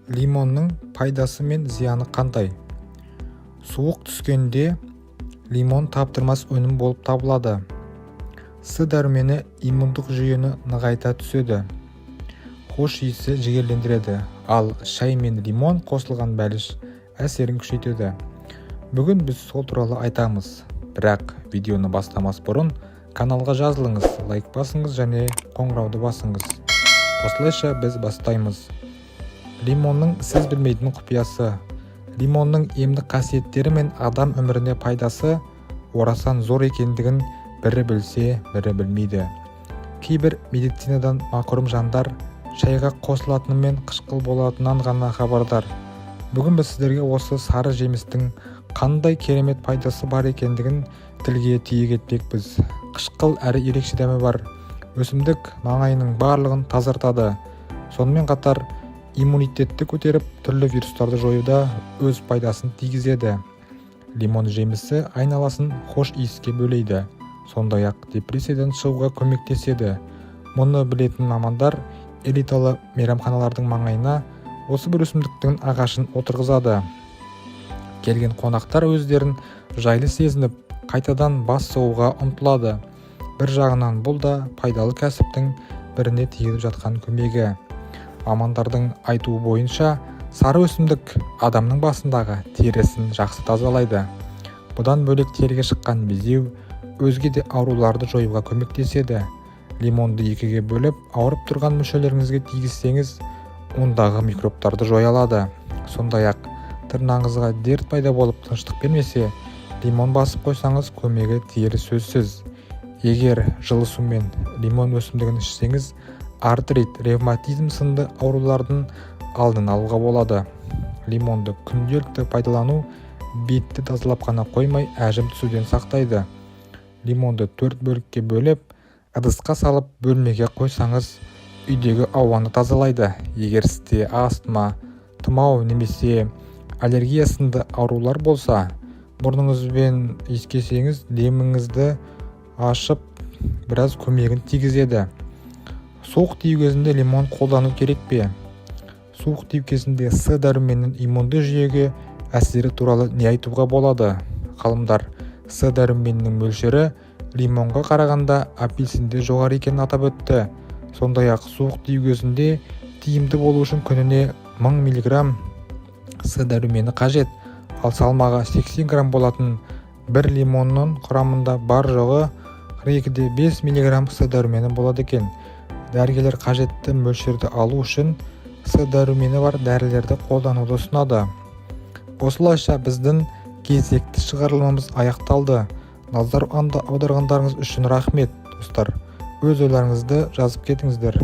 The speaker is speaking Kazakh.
Лимонның пайдасы мен зияны қандай? Суық түскенде лимон таптырмас өнім болып табылады. С дәрумені иммундық жүйені нығайта түседі. Хош иісі жігерлендіреді, ал шай мен лимон қосылған бәліш әсерін күшейтеді. Бүгін біз сол туралы айтамыз. Бірақ видеоны бастамас бұрын каналға жазылыңыз, лайк басыңыз және қоңырауды басыңыз. Осылайша біз бастаймыз. Лимонның сіз білмейтін құпиясы. Лимонның емдік қасиеттері мен адам өміріне пайдасы орасан зор екендігін бірі білсе, бірі білмейді. Кейбір медицинадан мақұрым жандар шайға қосылатынымен қышқыл болатынынан ғана хабардар. Бүгін біз сіздерге осы сары жемістің қандай керемет пайдасы бар екендігін тілге тиек етпекпіз. Қышқыл әрі ерекше дәмі бар. Өсімдік маңайының барлығын тазартады. Сонымен қатар иммунитетті көтеріп, түрлі вирустарды жоюда өз пайдасын тигізеді. Лимон жемісі айналасын хош иіске бөлейді. Сондай-ақ депрессиядан шығуға көмектеседі. Мұны білетін мамандар элиталы мейрамханалардың маңайына осы бір өсімдіктің ағашын отырғызады. Келген қонақтар өздерін жайлы сезініп, қайтадан бас сұғуға ұмтылады. Бір жағынан бұл да пайдалы кәсіптің біріне тигізіп жатқан көмегі. Мамандардың айтуы бойынша, сары өсімдік адамның басындағы терісін жақсы тазалайды. Бұдан бөлек теріге шыққан безеу, өзге де ауруларды жоюға көмектеседі. Лимонды екіге бөліп, ауырып тұрған мүшелеріңізге тигізсеңіз, ондағы микробтарды жоя алады. Сондай-ақ, тырнағыңызға дерт пайда болып тыныштық бермесе, лимон басып қойсаңыз көмегі тиері сөзсіз. Егер жылы сумен лимон өсімдігін ішсеңіз, артрит, ревматизм сынды аурулардың алдын алуға болады. Лимонды күнделікті пайдалану бетті тазалап қана қоймай, әжім түсуден сақтайды. Лимонды 4 бөлікке бөліп, ыдысқа салып бөлмеге қойсаңыз, үйдегі ауаны тазалайды. Егер сізде астма, тұмау немесе аллергия сынды аурулар болса, мұрныңызбен иіскесеңіз, деміңізді ашып, біраз көмегін тигізеді. Суық тию кезінде лимон қолдану керек пе? Суық тию кезінде С дәруменінің иммунды жүйеге әсері туралы не айтуға болады? Ғалымдар С дәруменінің мөлшері лимонға қарағанда апельсинде жоғары екенін атап өтті. Сондай-ақ суық тию кезінде тиімді болу үшін күніне 1000 мг С дәрумені қажет, ал салмағы 80 грамм болатын бір лимонның құрамында бар жоғы 42-5 мг С дәрумені болады екен. Дәрігерлер қажетті мөлшерді алу үшін С дәрумені бар дәрілерді қолдануды ұсынады. Осылайша біздің кезекті шығарылымымыз аяқталды. Назар аударғандарыңыз үшін рахмет, достар. Өз ойларыңызды жазып кетіңіздер.